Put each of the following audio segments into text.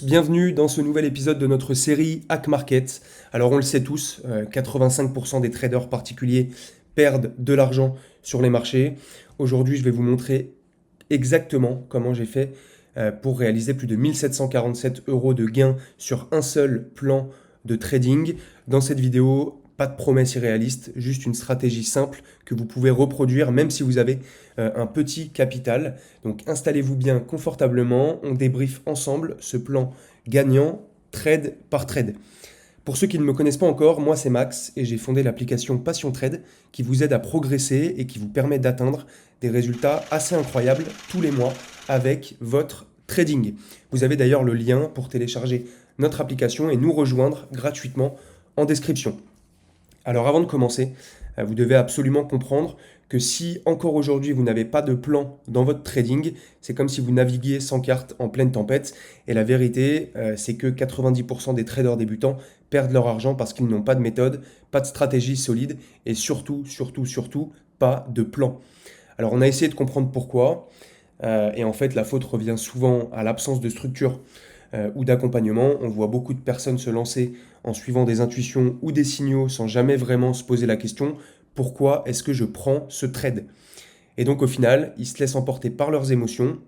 Bienvenue dans ce nouvel épisode de notre série Hack Market. Alors on le sait tous, 85% des traders particuliers perdent de l'argent sur les marchés. Aujourd'hui, je vais vous montrer exactement comment j'ai fait pour réaliser plus de 1747 euros de gains sur un seul plan de trading. Dans cette vidéo, pas de promesses irréalistes, juste une stratégie simple que vous pouvez reproduire même si vous avez un petit capital. Donc installez-vous bien confortablement, on débriefe ensemble ce plan gagnant trade par trade. Pour ceux qui ne me connaissent pas encore, moi c'est Max et j'ai fondé l'application Passion Trade qui vous aide à progresser et qui vous permet d'atteindre des résultats assez incroyables tous les mois avec votre trading. Vous avez d'ailleurs le lien pour télécharger notre application et nous rejoindre gratuitement en description. Alors avant de commencer, vous devez absolument comprendre que si encore aujourd'hui vous n'avez pas de plan dans votre trading, c'est comme si vous naviguiez sans carte en pleine tempête. Et la vérité, c'est que 90% des traders débutants perdent leur argent parce qu'ils n'ont pas de méthode, pas de stratégie solide et surtout, pas de plan. Alors on a essayé de comprendre pourquoi. Et en fait, la faute revient souvent à l'absence de structure ou d'accompagnement. On voit beaucoup de personnes se lancer en suivant des intuitions ou des signaux sans jamais vraiment se poser la question pourquoi est-ce que je prends ce trade? Et donc au final, ils se laissent emporter par leurs émotions.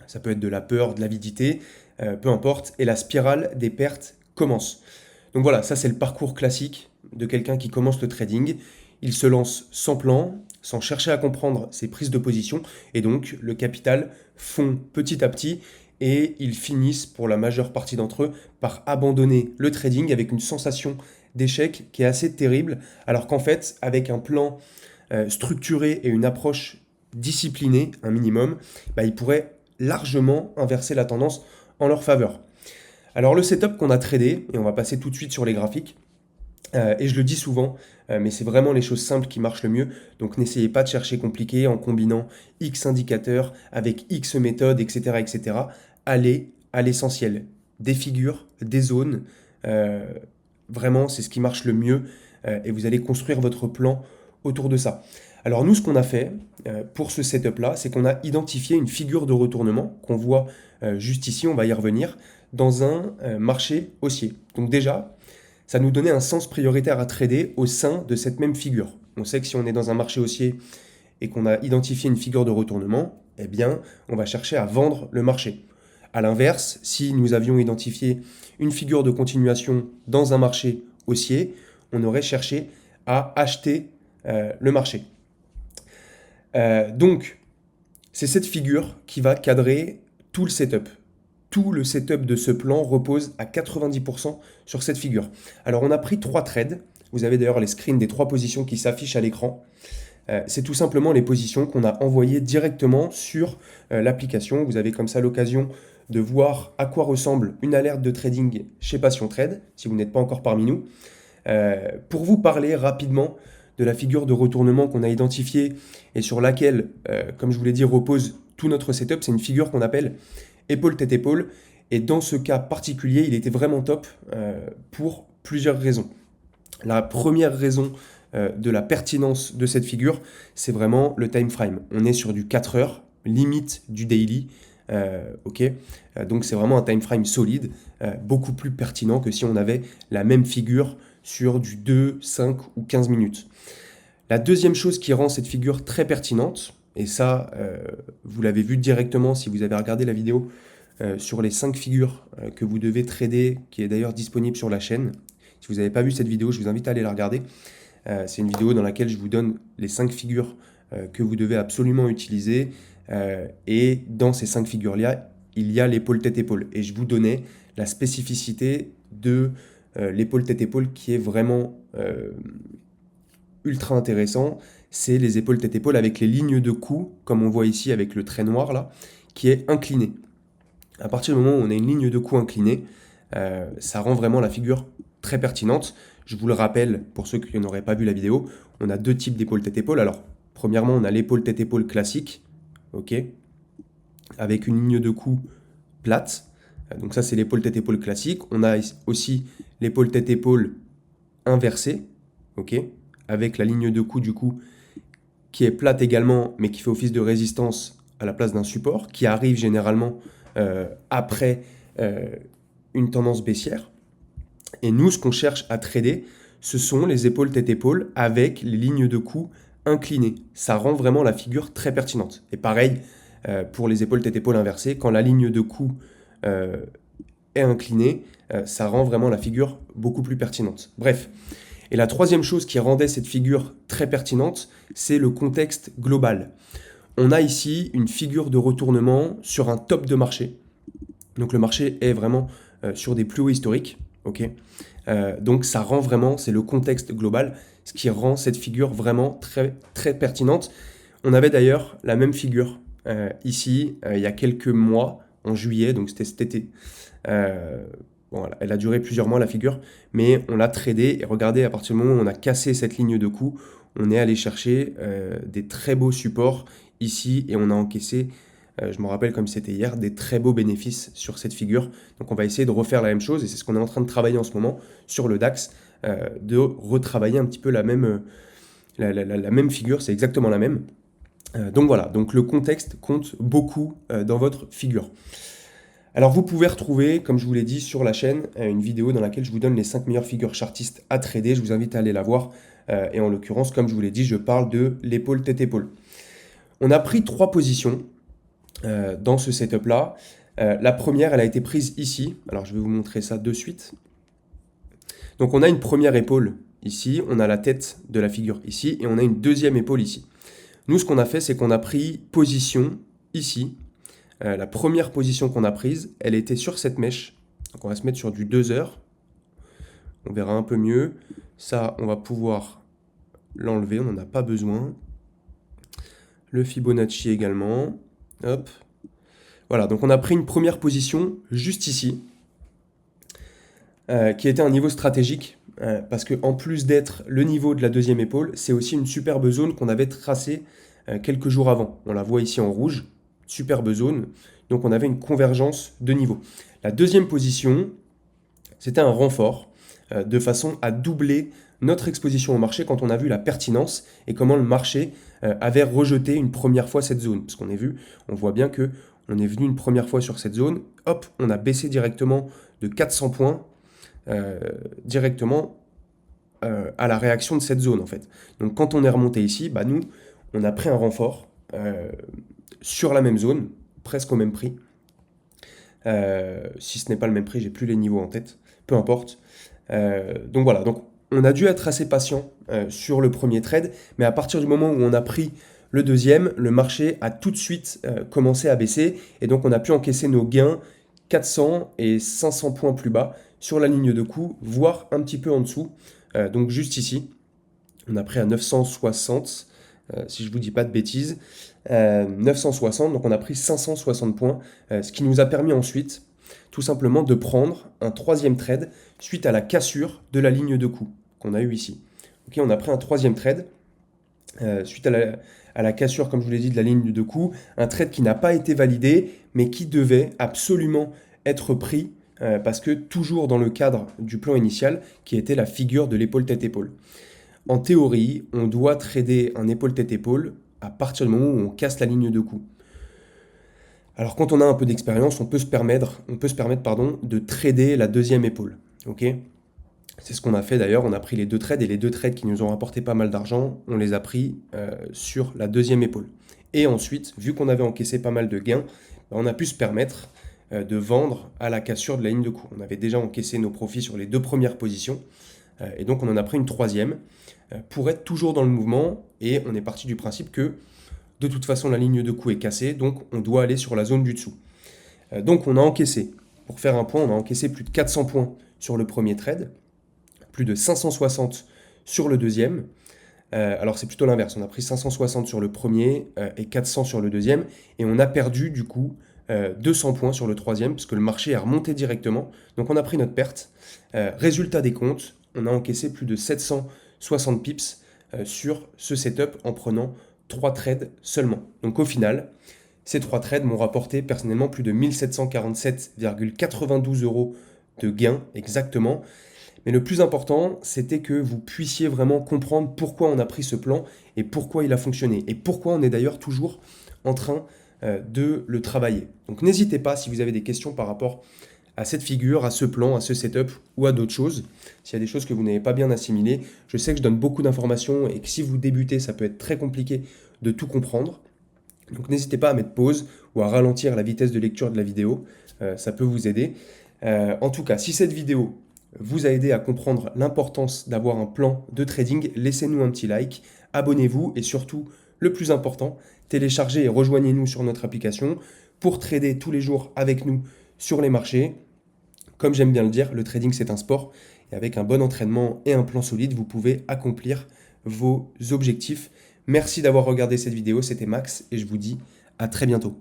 Ça peut être de la peur, de l'avidité, peu importe. Et la spirale des pertes commence. Donc voilà, ça c'est le parcours classique de quelqu'un qui commence le trading. Il se lance sans plan, sans chercher à comprendre ses prises de position, et donc le capital fond petit à petit, et ils finissent, pour la majeure partie d'entre eux, par abandonner le trading avec une sensation d'échec qui est assez terrible, alors qu'en fait, avec un plan structuré et une approche disciplinée, un minimum, ils pourraient largement inverser la tendance en leur faveur. Alors le setup qu'on a tradé, et on va passer tout de suite sur les graphiques, et je le dis souvent, mais c'est vraiment les choses simples qui marchent le mieux. Donc n'essayez pas de chercher compliqué en combinant X indicateurs avec X méthodes, etc. etc. Allez à l'essentiel. Des figures, des zones. Vraiment, c'est ce qui marche le mieux. Et vous allez construire votre plan autour de ça. Alors nous, ce qu'on a fait pour ce setup-là, c'est qu'on a identifié une figure de retournement qu'on voit juste ici, on va y revenir, dans un marché haussier. Donc déjà, ça nous donnait un sens prioritaire à trader au sein de cette même figure. On sait que si on est dans un marché haussier et qu'on a identifié une figure de retournement, eh bien, on va chercher à vendre le marché. A l'inverse, si nous avions identifié une figure de continuation dans un marché haussier, on aurait cherché à acheter le marché. Donc, c'est cette figure qui va cadrer tout le setup. Tout le setup de ce plan repose à 90% sur cette figure. Alors on a pris 3 trades. Vous avez d'ailleurs les screens des 3 positions qui s'affichent à l'écran. C'est tout simplement les positions qu'on a envoyées directement sur l'application. Vous avez comme ça l'occasion de voir à quoi ressemble une alerte de trading chez Passion Trade, si vous n'êtes pas encore parmi nous. Pour vous parler rapidement de la figure de retournement qu'on a identifiée et sur laquelle, comme je vous l'ai dit, repose tout notre setup, c'est une figure qu'on appelle épaule tête épaule. Et dans ce cas particulier, il était vraiment top pour plusieurs raisons. La première raison de la pertinence de cette figure, c'est vraiment le time frame. On est sur du 4 heures, limite du daily. Ok, donc c'est vraiment un time frame solide, beaucoup plus pertinent que si on avait la même figure sur du 2, 5 ou 15 minutes. La deuxième chose qui rend cette figure très pertinente, et ça, vous l'avez vu directement si vous avez regardé la vidéo sur les 5 figures que vous devez trader, qui est d'ailleurs disponible sur la chaîne. Si vous n'avez pas vu cette vidéo, je vous invite à aller la regarder. C'est une vidéo dans laquelle je vous donne les 5 figures que vous devez absolument utiliser. Et dans ces 5 figures-là, il y a l'épaule tête-épaule. Et je vous donnais la spécificité de l'épaule tête-épaule qui est vraiment ultra intéressant. C'est les épaules tête-épaule avec les lignes de cou, comme on voit ici avec le trait noir là, qui est incliné. À partir du moment où on a une ligne de cou inclinée, ça rend vraiment la figure très pertinente. Je vous le rappelle, pour ceux qui n'auraient pas vu la vidéo, on a 2 types d'épaule tête-épaule. Alors, premièrement, on a l'épaule tête-épaule classique, ok, avec une ligne de cou plate. Donc ça, c'est l'épaule tête-épaule classique. On a aussi l'épaule tête-épaule inversée, ok, avec la ligne de cou du coup qui est plate également, mais qui fait office de résistance à la place d'un support, qui arrive généralement après une tendance baissière. Et nous, ce qu'on cherche à trader, ce sont les épaules tête-épaule avec les lignes de cou inclinées. Ça rend vraiment la figure très pertinente. Et pareil, pour les épaules tête-épaule inversées, quand la ligne de cou est inclinée, ça rend vraiment la figure beaucoup plus pertinente. Bref. Et la troisième chose qui rendait cette figure très pertinente, c'est le contexte global. On a ici une figure de retournement sur un top de marché. Donc le marché est vraiment sur des plus hauts historiques. Okay, donc ça rend vraiment, c'est le contexte global, ce qui rend cette figure vraiment très, très pertinente. On avait d'ailleurs la même figure ici il y a quelques mois, en juillet, donc c'était cet été. Bon, elle a duré plusieurs mois la figure, mais on l'a tradé et regardez, à partir du moment où on a cassé cette ligne de cou, on est allé chercher des très beaux supports ici et on a encaissé, je me rappelle comme c'était hier, des très beaux bénéfices sur cette figure. Donc on va essayer de refaire la même chose et c'est ce qu'on est en train de travailler en ce moment sur le DAX, de retravailler un petit peu la même figure, c'est exactement la même. Donc voilà, donc le contexte compte beaucoup dans votre figure. Alors vous pouvez retrouver, comme je vous l'ai dit, sur la chaîne, une vidéo dans laquelle je vous donne les 5 meilleures figures chartistes à trader. Je vous invite à aller la voir. Et en l'occurrence, comme je vous l'ai dit, je parle de l'épaule tête-épaule. On a pris 3 positions dans ce setup-là. La première, elle a été prise ici. Alors je vais vous montrer ça de suite. Donc on a une première épaule ici, on a la tête de la figure ici, et on a une deuxième épaule ici. Nous, ce qu'on a fait, c'est qu'on a pris position ici. La première position qu'on a prise, elle était sur cette mèche. Donc on va se mettre sur du 2 heures. On verra un peu mieux. Ça, on va pouvoir l'enlever, on n'en a pas besoin. Le Fibonacci également. Hop. Voilà, donc on a pris une première position juste ici, qui était un niveau stratégique, parce qu'en plus d'être le niveau de la deuxième épaule, c'est aussi une superbe zone qu'on avait tracée quelques jours avant. On la voit ici en rouge. Superbe zone, donc on avait une convergence de niveau. La deuxième position, c'était un renfort de façon à doubler notre exposition au marché quand on a vu la pertinence et comment le marché avait rejeté une première fois cette zone. Parce on voit bien que on est venu une première fois sur cette zone, hop, on a baissé directement de 400 points directement à la réaction de cette zone en fait. Donc quand on est remonté ici, nous, on a pris un renfort sur la même zone, presque au même prix. Si ce n'est pas le même prix, j'ai plus les niveaux en tête, peu importe. Donc voilà, donc on a dû être assez patient sur le premier trade, mais à partir du moment où on a pris le deuxième, le marché a tout de suite commencé à baisser, et donc on a pu encaisser nos gains 400 et 500 points plus bas sur la ligne de coût, voire un petit peu en dessous. Donc juste ici, on a pris à 960, si je ne vous dis pas de bêtises. 960, donc on a pris 560 points, ce qui nous a permis ensuite tout simplement de prendre un troisième trade suite à la cassure de la ligne de coût qu'on a eu ici. Okay, on a pris un troisième trade suite à la cassure, comme je vous l'ai dit, de la ligne de coût, un trade qui n'a pas été validé, mais qui devait absolument être pris parce que toujours dans le cadre du plan initial, qui était la figure de l'épaule tête-épaule. En théorie, on doit trader un épaule tête-épaule à partir du moment où on casse la ligne de coût. Alors quand on a un peu d'expérience, on peut se permettre de trader la deuxième épaule. Okay, c'est ce qu'on a fait d'ailleurs, on a pris les 2 trades et les 2 trades qui nous ont rapporté pas mal d'argent, on les a pris sur la deuxième épaule. Et ensuite, vu qu'on avait encaissé pas mal de gains, on a pu se permettre de vendre à la cassure de la ligne de coût. On avait déjà encaissé nos profits sur les 2 premières positions et donc on en a pris une troisième pour être toujours dans le mouvement, et on est parti du principe que de toute façon la ligne de coût est cassée, donc on doit aller sur la zone du dessous. Donc on a encaissé, pour faire un point, on a encaissé plus de 400 points sur le premier trade, plus de 560 sur le deuxième. Alors c'est plutôt l'inverse, on a pris 560 sur le premier et 400 sur le deuxième, et on a perdu du coup 200 points sur le troisième, parce que le marché est remonté directement, donc on a pris notre perte. Résultat des comptes, on a encaissé plus de 760 pips sur ce setup en prenant 3 trades seulement. Donc au final, ces 3 trades m'ont rapporté personnellement plus de 1747,92 € de gains exactement. Mais le plus important, c'était que vous puissiez vraiment comprendre pourquoi on a pris ce plan et pourquoi il a fonctionné. Et pourquoi on est d'ailleurs toujours en train de le travailler. Donc n'hésitez pas, si vous avez des questions par rapport à cette figure, à ce plan, à ce setup ou à d'autres choses. S'il y a des choses que vous n'avez pas bien assimilées, je sais que je donne beaucoup d'informations et que si vous débutez, ça peut être très compliqué de tout comprendre. Donc n'hésitez pas à mettre pause ou à ralentir la vitesse de lecture de la vidéo, ça peut vous aider. En tout cas, si cette vidéo vous a aidé à comprendre l'importance d'avoir un plan de trading, laissez-nous un petit like, abonnez-vous et surtout, le plus important, téléchargez et rejoignez-nous sur notre application pour trader tous les jours avec nous sur les marchés. Comme j'aime bien le dire, le trading c'est un sport et avec un bon entraînement et un plan solide, vous pouvez accomplir vos objectifs. Merci d'avoir regardé cette vidéo, c'était Max et je vous dis à très bientôt.